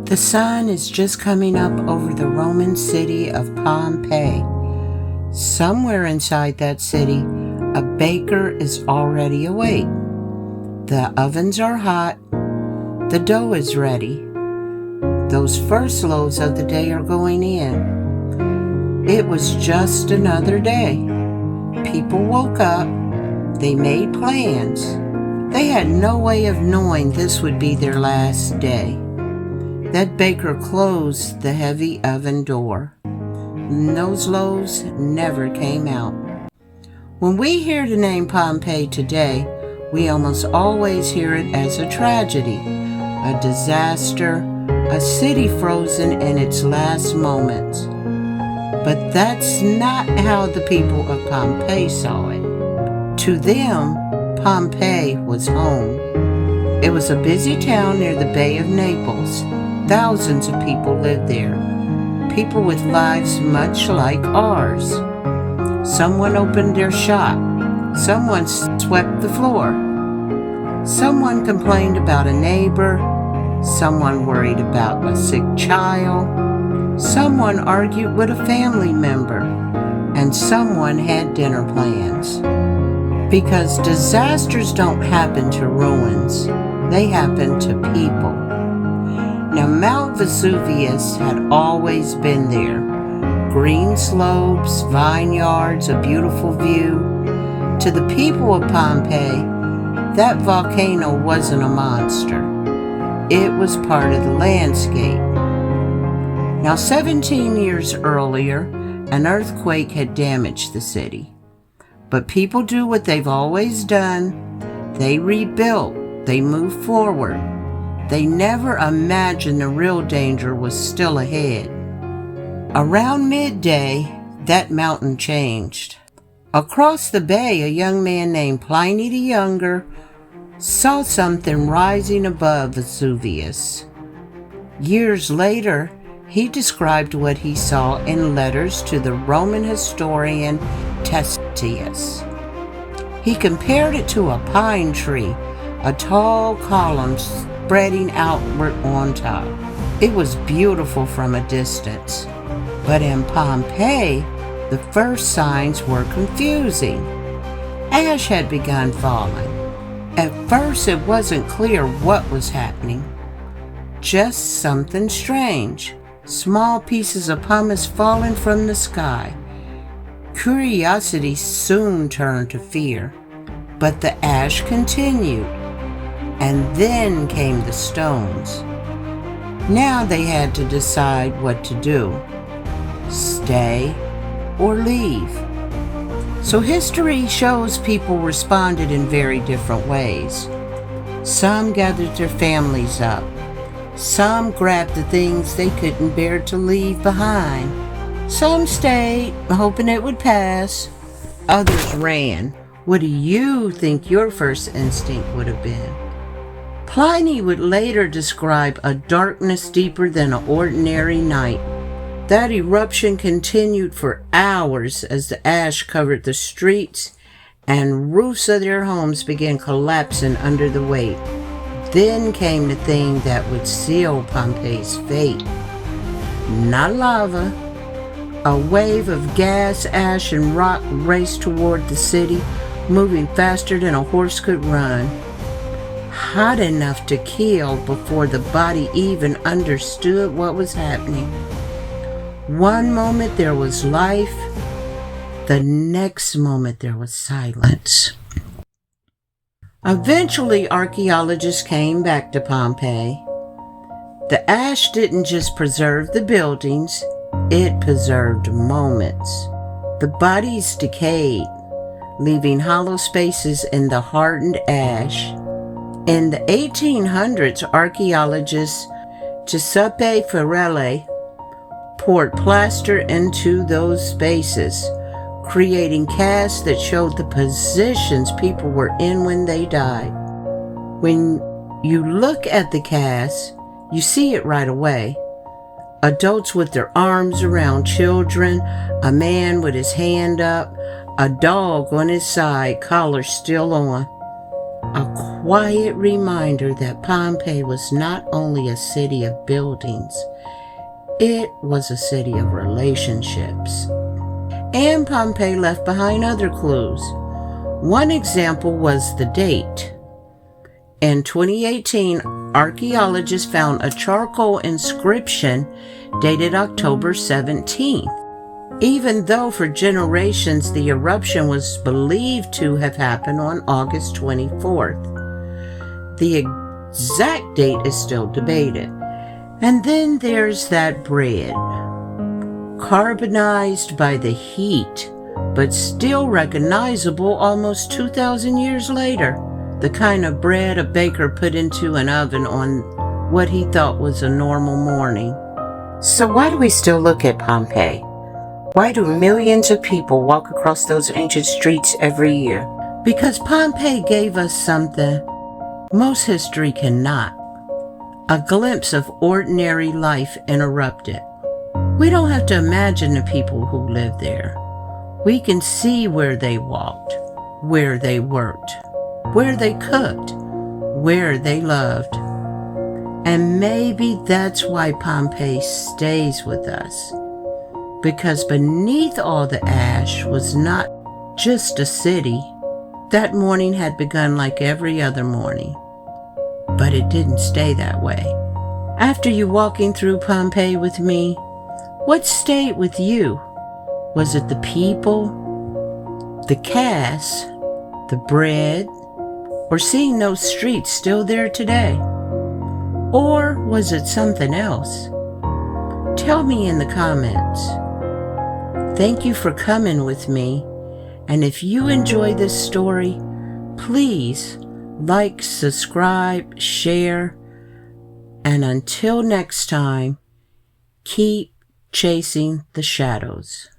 The sun is just coming up over the Roman city of Pompeii. Somewhere inside that city, a baker is already awake. The ovens are hot. The dough is ready. Those first loaves of the day are going in. It was just another day. People woke up. They made plans. They had no way of knowing this would be their last day. That baker closed the heavy oven door. Those loaves never came out. When we hear the name Pompeii today, we almost always hear it as a tragedy, a disaster, a city frozen in its last moments. But that's not how the people of Pompeii saw it. To them, Pompeii was home. It was a busy town near the Bay of Naples. Thousands of people lived there, people with lives much like ours. Someone opened their shop. Someone swept the floor. Someone complained about a neighbor. Someone worried about a sick child. Someone argued with a family member. And someone had dinner plans. Because disasters don't happen to ruins, they happen to people. Now, Mount Vesuvius had always been there. Green slopes, vineyards, a beautiful view. To the people of Pompeii, that volcano wasn't a monster. It was part of the landscape. Now, 17 years earlier, an earthquake had damaged the city. But people do what they've always done. They rebuilt. They moved forward. They never imagined the real danger was still ahead. Around midday, that mountain changed. Across the bay, a young man named Pliny the Younger saw something rising above Vesuvius. Years later, he described what he saw in letters to the Roman historian Tacitus. He compared it to a pine tree, a tall column spreading outward on top. It was beautiful from a distance. But in Pompeii, the first signs were confusing. Ash had begun falling. At first, it wasn't clear what was happening. Just something strange. Small pieces of pumice falling from the sky. Curiosity soon turned to fear. But the ash continued. And then came the stones. Now they had to decide what to do. Stay or leave. So history shows people responded in very different ways. Some gathered their families up. Some grabbed the things they couldn't bear to leave behind. Some stayed, hoping it would pass. Others ran. What do you think your first instinct would have been? Pliny would later describe a darkness deeper than an ordinary night. That eruption continued for hours as the ash covered the streets and roofs of their homes began collapsing under the weight. Then came the thing that would seal Pompeii's fate. Not lava. A wave of gas, ash, and rock raced toward the city, moving faster than a horse could run. Hot enough to kill before the body even understood what was happening. One moment there was life, the next moment there was silence. Eventually, archaeologists came back to Pompeii. The ash didn't just preserve the buildings, it preserved moments. The bodies decayed, leaving hollow spaces in the hardened ash. In the 1800s, archaeologist Giuseppe Ferrelli poured plaster into those spaces, creating casts that showed the positions people were in when they died. When you look at the cast, you see it right away. Adults with their arms around children, a man with his hand up, a dog on his side, collar still on. A quiet reminder that Pompeii was not only a city of buildings, it was a city of relationships. And Pompeii left behind other clues. One example was the date. In 2018, archaeologists found a charcoal inscription dated October 17th. Even though for generations the eruption was believed to have happened on August 24th. The exact date is still debated. And then there's that bread, carbonized by the heat, but still recognizable almost 2,000 years later. The kind of bread a baker put into an oven on what he thought was a normal morning. So why do we still look at Pompeii? Why do millions of people walk across those ancient streets every year? Because Pompeii gave us something most history cannot. A glimpse of ordinary life interrupted. We don't have to imagine the people who lived there. We can see where they walked, where they worked, where they cooked, where they loved. And maybe that's why Pompeii stays with us. Because beneath all the ash was not just a city. That morning had begun like every other morning. But it didn't stay that way. After you walking through Pompeii with me, what stayed with you? Was it the people, the cast, the bread, or seeing those streets still there today? Or was it something else? Tell me in the comments. Thank you for coming with me, and if you enjoy this story, please like, subscribe, share, and until next time, keep chasing the shadows.